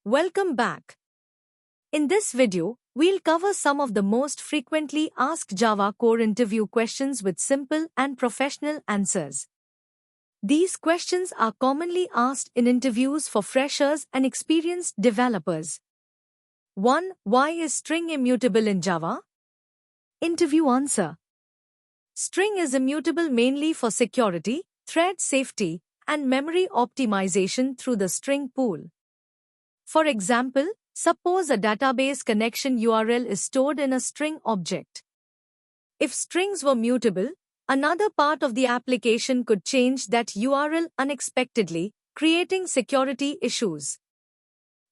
Welcome back. In this video, we'll cover some of the most frequently asked Java core interview questions with simple and professional answers. These questions are commonly asked in interviews for freshers and experienced developers. 1. Why is string immutable in Java? Interview answer. String is immutable mainly for security, thread safety, and memory optimization through the string pool. For example, suppose a database connection URL is stored in a string object. If strings were mutable, another part of the application could change that URL unexpectedly, creating security issues.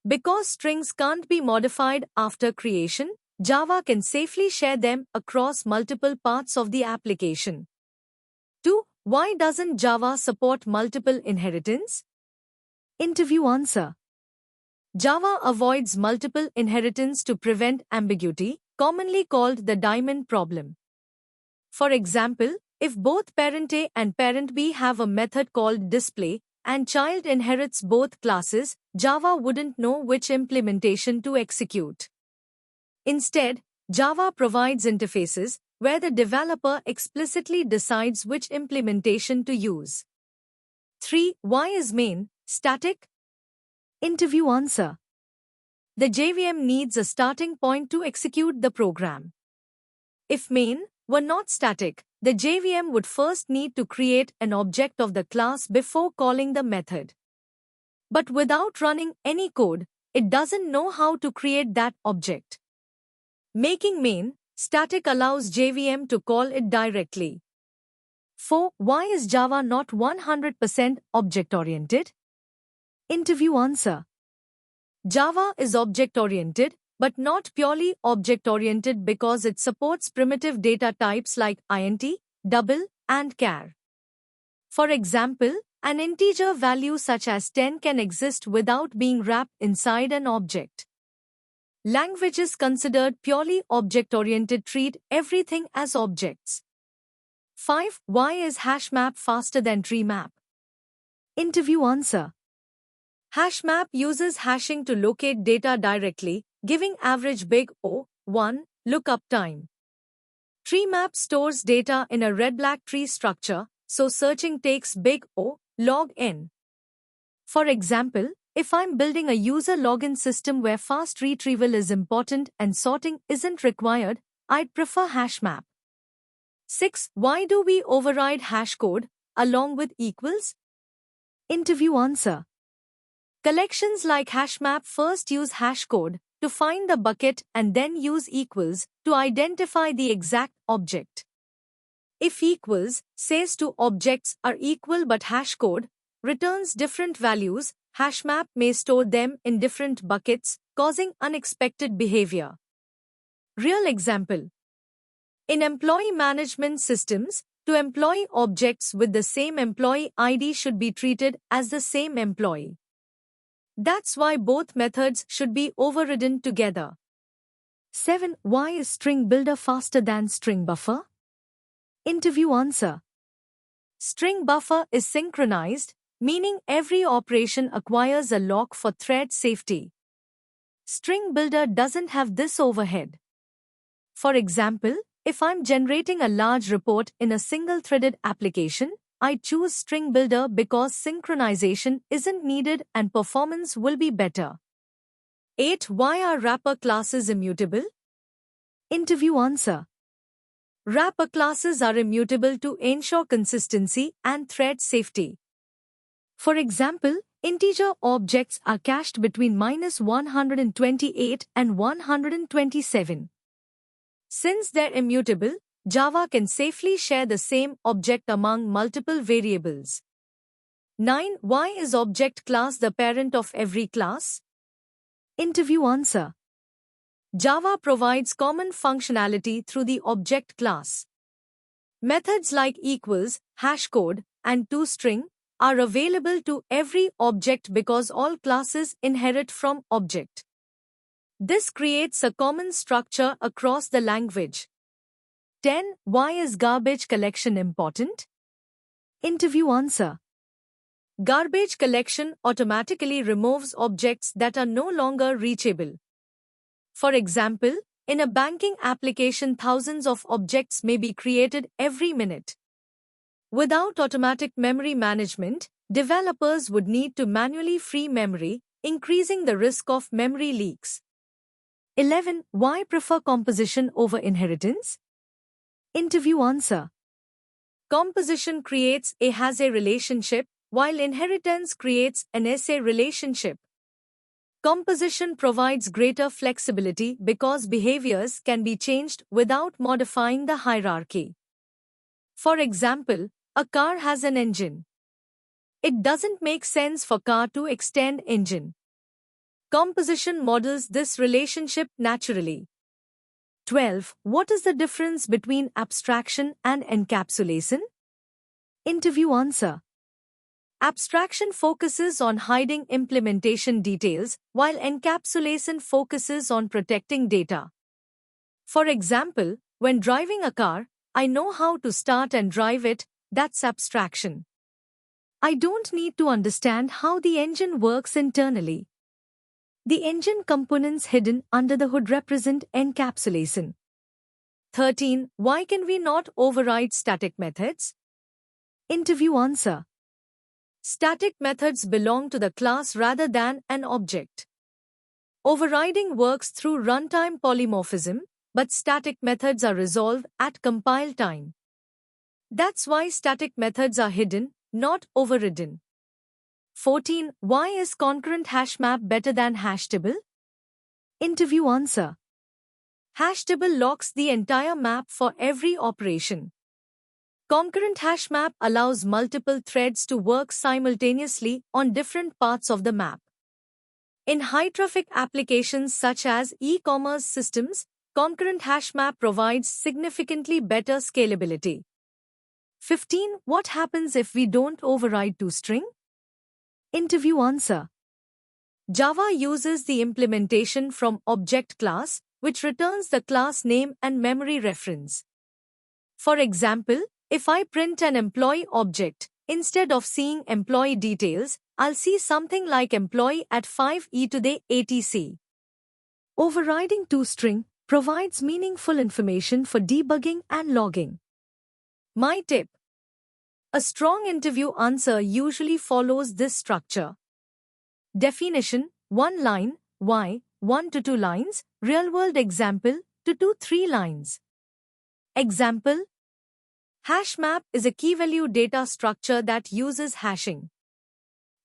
Because strings can't be modified after creation, Java can safely share them across multiple parts of the application. 2. Why doesn't Java support multiple inheritance? Interview answer. Java avoids multiple inheritance to prevent ambiguity, commonly called the diamond problem. For example, if both parent A and parent B have a method called display, and child inherits both classes, Java wouldn't know which implementation to execute. Instead, Java provides interfaces where the developer explicitly decides which implementation to use. 3. Why is main static? Interview answer. The JVM needs a starting point to execute the program. If main were not static, the JVM would first need to create an object of the class before calling the method. But without running any code, it doesn't know how to create that object. Making main static allows JVM to call it directly. 4. Why is Java not 100% object-oriented? Interview answer. Java is object-oriented, but not purely object-oriented because it supports primitive data types like int, double, and char. For example, an integer value such as 10 can exist without being wrapped inside an object. Languages considered purely object-oriented treat everything as objects. 5. Why is HashMap faster than TreeMap? Interview answer. HashMap uses hashing to locate data directly, giving average big O(1) lookup time. TreeMap stores data in a red-black tree structure, so searching takes big O log n. For example, if I'm building a user login system where fast retrieval is important and sorting isn't required, I'd prefer HashMap. 6. Why do we override hashcode along with equals? Interview answer. Collections like HashMap first use hashcode to find the bucket and then use equals to identify the exact object. If equals says two objects are equal but hashcode returns different values, HashMap may store them in different buckets, causing unexpected behavior. Real example. In employee management systems, two employee objects with the same employee ID should be treated as the same employee. That's why both methods should be overridden together. 7. Why is string builder faster than string buffer? Interview answer. String buffer is synchronized, meaning every operation acquires a lock for thread safety. String builder doesn't have this overhead. For example, if I'm generating a large report in a single-threaded application, I choose string builder because synchronization isn't needed and performance will be better. 8. Why are wrapper classes immutable? Interview answer. Wrapper classes are immutable to ensure consistency and thread safety. For example, integer objects are cached between -128 and 127. Since they're immutable, Java can safely share the same object among multiple variables. 9. Why is object class the parent of every class? Interview answer. Java provides common functionality through the object class. Methods like equals, hashcode, and toString are available to every object because all classes inherit from object. This creates a common structure across the language. 10. Why is garbage collection important? Interview answer. Garbage collection automatically removes objects that are no longer reachable. For example, in a banking application, thousands of objects may be created every minute. Without automatic memory management, developers would need to manually free memory, increasing the risk of memory leaks. 11. Why prefer composition over inheritance? Interview answer. Composition creates a has-a relationship, while inheritance creates an is-a relationship. Composition provides greater flexibility because behaviors can be changed without modifying the hierarchy. For example, a car has an engine. It doesn't make sense for car to extend engine. Composition models this relationship naturally. 12. What is the difference between abstraction and encapsulation? Interview answer. Abstraction focuses on hiding implementation details, while encapsulation focuses on protecting data. For example, when driving a car, I know how to start and drive it. That's abstraction. I don't need to understand how the engine works internally. The engine components hidden under the hood represent encapsulation. 13. Why can we not override static methods? Interview answer. Static methods belong to the class rather than an object. Overriding works through runtime polymorphism, but static methods are resolved at compile time. That's why static methods are hidden, not overridden. 14. Why is concurrent hash map better than hashtable? Interview answer. Hashtable locks the entire map for every operation. Concurrent hash map allows multiple threads to work simultaneously on different parts of the map. In high-traffic applications such as e-commerce systems, concurrent hash map provides significantly better scalability. 15. What happens if we don't override toString? Interview answer. Java uses the implementation from object class, which returns the class name and memory reference. For example, if I print an employee object, instead of seeing employee details, I'll see something like employee at 5e to the ATC. Overriding toString provides meaningful information for debugging and logging. My tip. A strong interview answer usually follows this structure. Definition, 1 line, why, 1 to 2 lines, real-world example, 2 to 3 lines. Example. Hash map is a key-value data structure that uses hashing.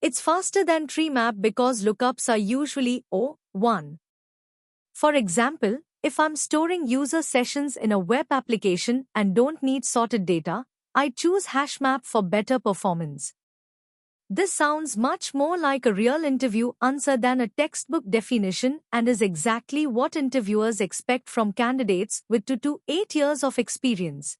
It's faster than tree map because lookups are usually O(1). For example, if I'm storing user sessions in a web application and don't need sorted data, I choose hash map for better performance. This sounds much more like a real interview answer than a textbook definition and is exactly what interviewers expect from candidates with 2 to 8 years of experience.